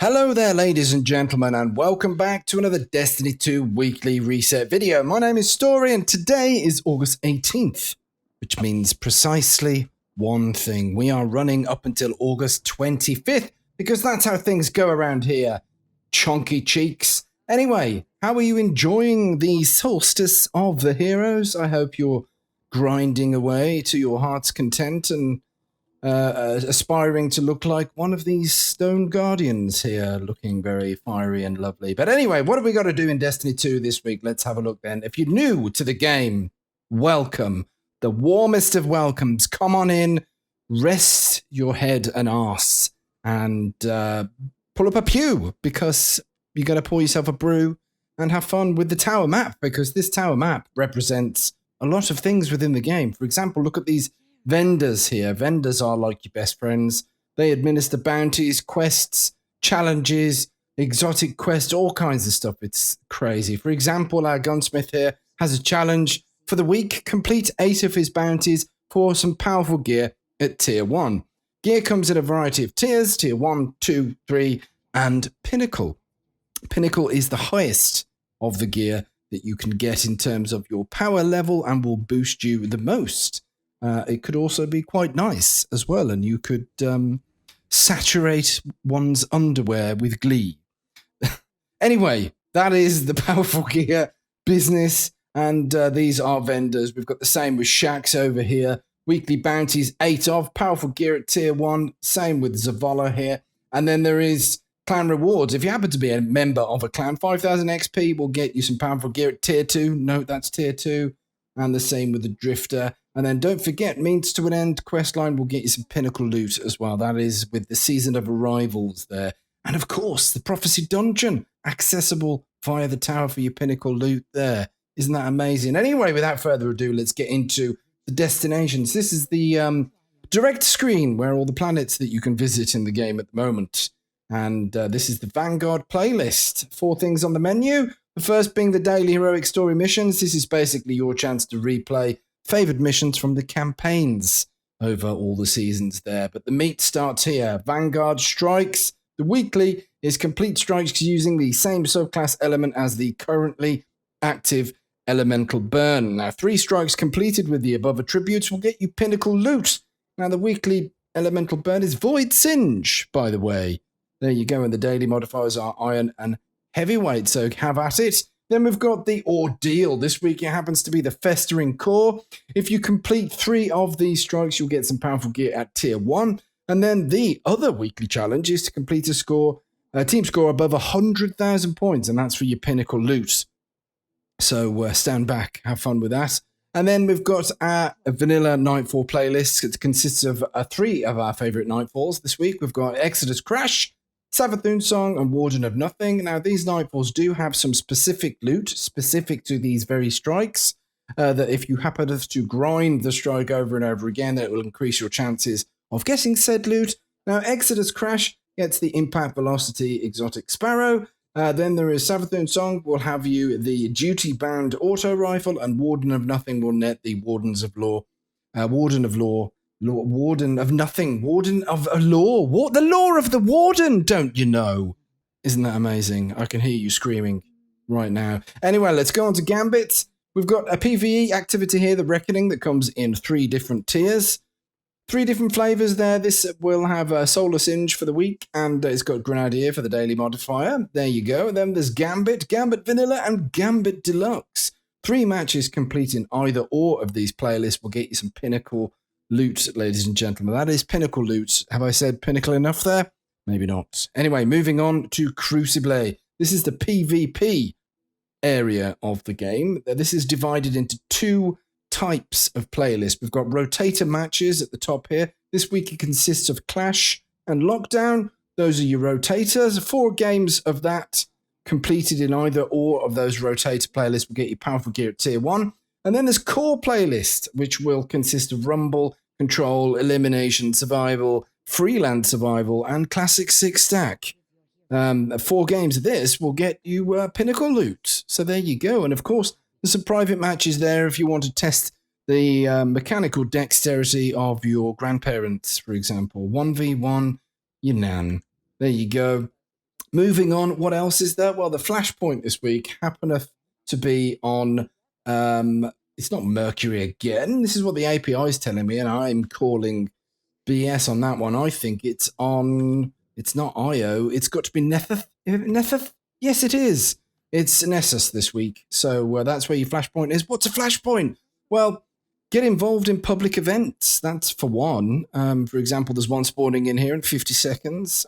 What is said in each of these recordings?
Hello there, ladies and gentlemen, and welcome back to another Destiny 2 weekly reset video. My name is Story, and today is August 18th, which means precisely one thing. We are running up until August 25th, because that's how things go around here. Chonky cheeks. Anyway, how are you enjoying the solstice of the heroes? I hope you're grinding away to your heart's content and aspiring to look like one of these stone guardians here, looking very fiery and lovely. But anyway, what have we got to do in Destiny 2 this week? Let's have a look then. If you're new to the game, welcome. The warmest of welcomes. Come on in, rest your head and arse, and pull up a pew, because you got to pour yourself a brew and have fun with the tower map, because this tower map represents a lot of things within the game. For example, look at these vendors here. Vendors are like your best friends. They administer bounties, quests, challenges, exotic quests, all kinds of stuff. It's crazy. For example, our gunsmith here has a challenge for the week. Complete 8 of his bounties for some powerful gear at tier 1. Gear comes in a variety of tiers: tier 1, 2, 3, and pinnacle. Pinnacle is the highest of the gear that you can get in terms of your power level and will boost you the most. It could also be quite nice as well, and you could saturate one's underwear with glee. Anyway, that is the powerful gear business, and these are vendors. We've got the same with Shax over here. Weekly bounties, 8 of. Powerful gear at tier 1. Same with Zavala here. And then there is clan rewards. If you happen to be a member of a clan, 5,000 XP will get you some powerful gear at tier 2. Note that's tier 2. And the same with the Drifter. And then don't forget, Means to an End questline will get you some pinnacle loot as well. That is with the Season of Arrivals there. And of course, the Prophecy Dungeon, accessible via the tower for your pinnacle loot there. Isn't that amazing? Anyway, without further ado, let's get into the destinations. This is the direct screen where all the planets that you can visit in the game at the moment. And this is the Vanguard playlist. 4 things on the menu. The first being the daily heroic story missions. This is basically your chance to replay favored missions from the campaigns over all the seasons there. But the meat starts here. Vanguard strikes. The weekly is complete strikes using the same subclass element as the currently active elemental burn. Now, 3 strikes completed with the above attributes will get you pinnacle loot. Now, the weekly elemental burn is Void Singe, by the way. There you go, and the daily modifiers are iron and heavyweight, so have at it. Then we've got the Ordeal. This week it happens to be the Festering Core. If you complete 3 of these strikes, you'll get some powerful gear at tier 1. And then the other weekly challenge is to complete a team score above 100,000 points, and that's for your pinnacle loot. So stand back, have fun with that. And then we've got a vanilla Nightfall playlist. It consists of 3 of our favorite Nightfalls this week. We've got Exodus Crash, Savathun Song, and Warden of Nothing. Now, these Nightfalls do have some specific loot, specific to these very strikes, that if you happen to grind the strike over and over again, that it will increase your chances of getting said loot. Now, Exodus Crash gets the Impact Velocity Exotic Sparrow. Then there is Savathun Song, will have you the Duty-Bound Auto Rifle, and Warden of Nothing will net the Wardens of Law. Warden of Law. Warden of Nothing, Warden of a Law. The law of the Warden, don't you know? Isn't that amazing? I can hear you screaming right now. Anyway, let's go on to Gambit. We've got a PvE activity here, the Reckoning, that comes in 3 different tiers. 3 different flavors there. This will have a Solar Singe for the week, and it's got Grenadier for the daily modifier. There you go. And then there's Gambit, Gambit Vanilla, and Gambit Deluxe. 3 matches completing either or of these playlists will get you some pinnacle loot, ladies and gentlemen. That is pinnacle loot. Have I said pinnacle enough there? Maybe not. Anyway, moving on to Crucible. This is the PvP area of the game. This is divided into 2 types of playlists. We've got rotator matches at the top here. This week it consists of Clash and Lockdown. Those are your rotators. 4 games of that completed in either or of those rotator playlists will get you powerful gear at tier 1. And then there's Core playlist, which will consist of Rumble, Control, Elimination, Survival, Freelance Survival, and Classic 6-Stack. 4 games of this will get you pinnacle loot. So there you go. And of course, there's some private matches there if you want to test the mechanical dexterity of your grandparents, for example. 1v1, your nan. There you go. Moving on, what else is there? Well, the flashpoint this week happeneth to be on, it's not Mercury again. This is what the API is telling me, and I'm calling BS on that one. I think it's on, it's not IO, it's got to be Netheth. Netheth? Yes, it is. It's Nessus this week. So that's where your flashpoint is. What's a flashpoint? Well, get involved in public events. That's for one. For example, there's one spawning in here in 50 seconds.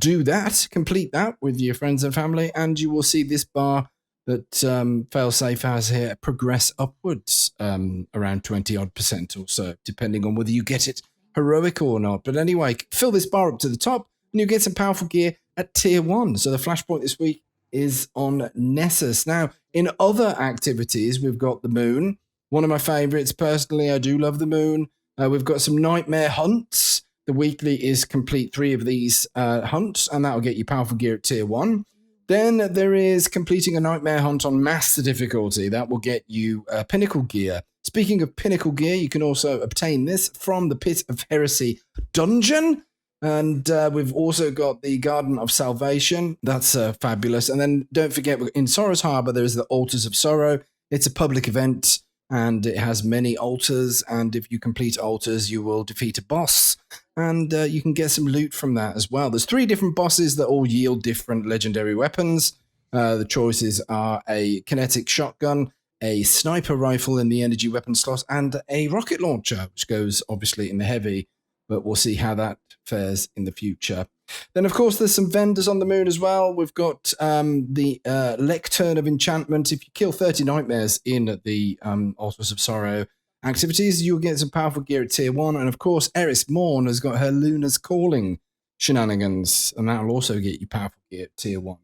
Do that, complete that with your friends and family, and you will see this bar that Failsafe has here progress upwards around 20% or so, depending on whether you get it heroic or not. But anyway, fill this bar up to the top, and you get some powerful gear at tier 1. So the flashpoint this week is on Nessus. Now, in other activities, we've got the moon. One of my favorites, personally, I do love the moon. We've got some nightmare hunts. The weekly is complete 3 of these hunts, and that'll get you powerful gear at tier 1. Then there is completing a nightmare hunt on master difficulty. That will get you pinnacle gear. Speaking of pinnacle gear, you can also obtain this from the Pit of Heresy dungeon. And we've also got the Garden of Salvation. That's fabulous. And then don't forget, in Sorrow's Harbour, there is the Altars of Sorrow. It's a public event, and it has many altars. And if you complete altars, you will defeat a boss. And you can get some loot from that as well. There's 3 different bosses that all yield different legendary weapons. The choices are a kinetic shotgun, a sniper rifle in the energy weapon slot, and a rocket launcher, which goes obviously in the heavy, but we'll see how that fares in the future. Then, of course, there's some vendors on the moon as well. We've got the Lectern of Enchantment. If you kill 30 nightmares in the Altars of Sorrow activities, you'll get some powerful gear at tier 1. And, of course, Eris Morn has got her Luna's Calling shenanigans, and that'll also get you powerful gear at tier 1.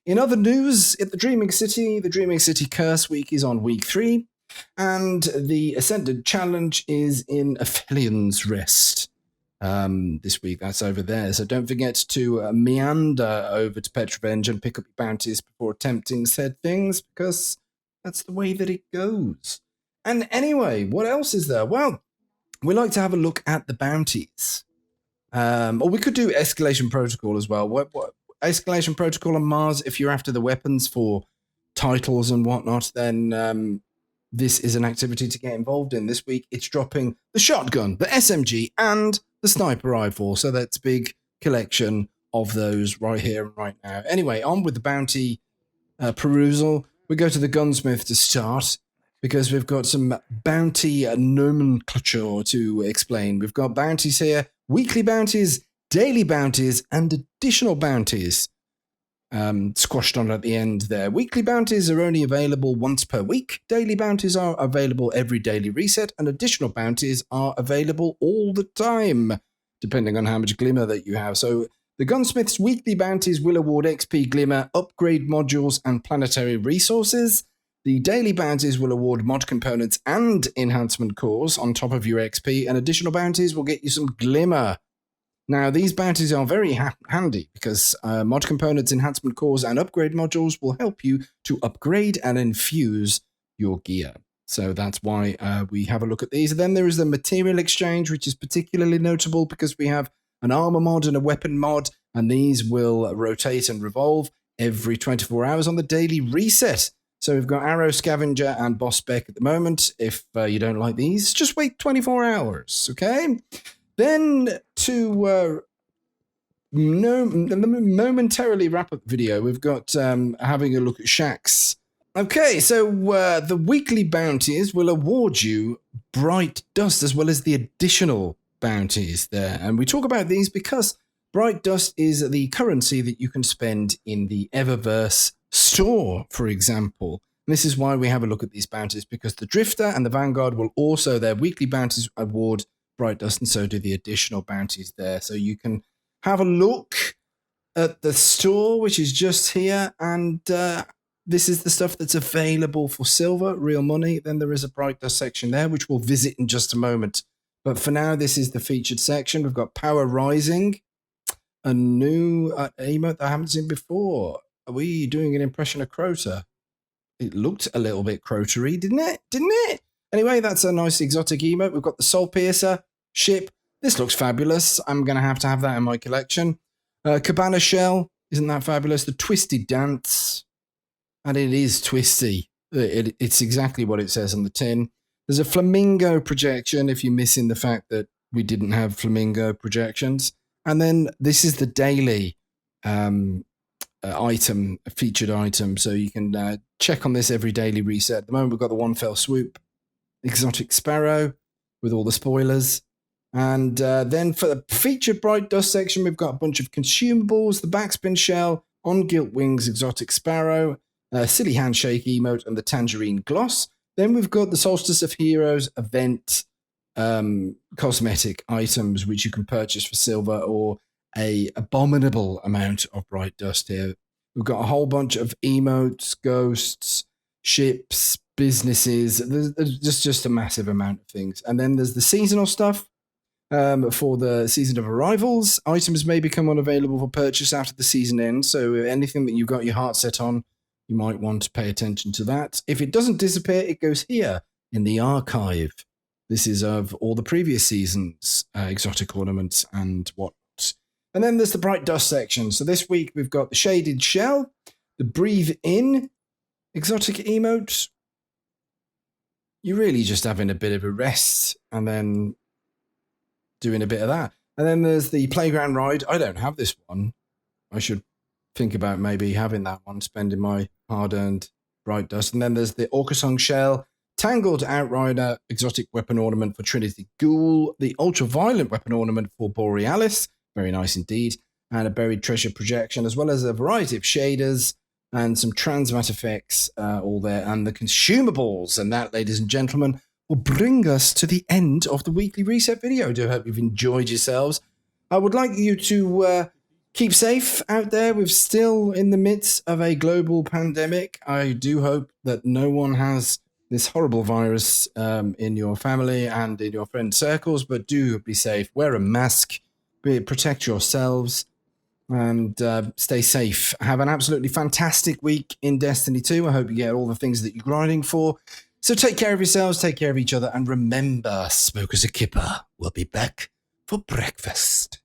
In other news, at the Dreaming City Curse Week is on week 3, and the Ascended Challenge is in Aphelions Rest. This week, that's over there. So don't forget to meander over to Petrovenge and pick up your bounties before attempting said things, because that's the way that it goes. And anyway, what else is there? Well, we like to have a look at the bounties. Or we could do Escalation Protocol as well. What Escalation Protocol on Mars, if you're after the weapons for titles and whatnot, then this is an activity to get involved in. This week, it's dropping the shotgun, the SMG, and the sniper rifle. So that's a big collection of those right here and right now. Anyway, on with the bounty perusal. We go to the gunsmith to start, because we've got some bounty nomenclature to explain. We've got bounties here, weekly bounties, daily bounties, and additional bounties. Squashed on at the end there. Weekly bounties are only available once per week. Daily bounties are available every daily reset, and additional bounties are available all the time, depending on how much glimmer that you have. So the gunsmith's weekly bounties will award XP, glimmer, upgrade modules, and planetary resources. The daily bounties will award mod components and enhancement cores on top of your XP, and additional bounties will get you some glimmer. Now, these bounties are very handy, because mod components, enhancement cores, and upgrade modules will help you to upgrade and infuse your gear. So that's why we have a look at these. And then there is the material exchange, which is particularly notable because we have an armor mod and a weapon mod, and these will rotate and revolve every 24 hours on the daily reset. So we've got Arrow Scavenger and Boss Spec at the moment. If you don't like these, just wait 24 hours, okay? Then to momentarily wrap up the video, we've got having a look at Shaxx. Okay, so the weekly bounties will award you Bright Dust as well as the additional bounties there. And we talk about these because Bright Dust is the currency that you can spend in the Eververse store, for example. And this is why we have a look at these bounties, because the Drifter and the Vanguard will also, their weekly bounties award Bright Dust, and so do the additional bounties there. So you can have a look at the store, which is just here, and this is the stuff that's available for silver, real money. Then there is a Bright Dust section there, which we'll visit in just a moment. But for now, this is the featured section. We've got Power Rising, a new emote that I haven't seen before. Are we doing an impression of Crota? It looked a little bit Crotery, didn't it? Anyway, that's a nice exotic emote. We've got the Soul Piercer ship. This looks fabulous. I'm going to have that in my collection. Cabana Shell. Isn't that fabulous? The Twisted Dance. And it is twisty. It's exactly what it says on the tin. There's a flamingo projection if you're missing the fact that we didn't have flamingo projections. And then this is the daily item, a featured item. So you can check on this every daily reset. At the moment, we've got the One Fell Swoop, Exotic Sparrow with all the spoilers. And then for the featured Bright Dust section, we've got a bunch of consumables, the Backspin Shell, On Gilt Wings, Exotic Sparrow, Silly Handshake emote, and the Tangerine Gloss. Then we've got the Solstice of Heroes event cosmetic items, which you can purchase for silver or a abominable amount of Bright Dust here. We've got a whole bunch of emotes, ghosts, ships, businesses. There's just a massive amount of things. And then there's the seasonal stuff. For the season of arrivals, items may become unavailable for purchase after the season ends. So anything that you've got your heart set on, you might want to pay attention to that. If it doesn't disappear, it goes here in the archive. This is of all the previous seasons, exotic ornaments and whatnot. And then there's the Bright Dust section. So this week we've got the Shaded Shell, the Breathe In exotic emote. You're really just having a bit of a rest and then doing a bit of that. And then there's the Playground Ride. I don't have this one. I should think about maybe having that one, spending my hard-earned Bright Dust. And then there's the Orcasong Shell, Tangled Outrider, Exotic Weapon Ornament for Trinity Ghoul, the Ultraviolent Weapon Ornament for Borealis, very nice indeed, and a Buried Treasure Projection, as well as a variety of shaders and some transmat effects all there, and the consumables. And that, ladies and gentlemen, will bring us to the end of the weekly reset video. I do hope you've enjoyed yourselves. I would like you to keep safe out there. We're still in the midst of a global pandemic. I do hope that no one has this horrible virus in your family and in your friend circles, but do be safe. Wear a mask, protect yourselves, and stay safe. Have an absolutely fantastic week in Destiny 2. I hope you get all the things that you're grinding for. So take care of yourselves, take care of each other, and remember, Smoke as a Kipper will be back for breakfast.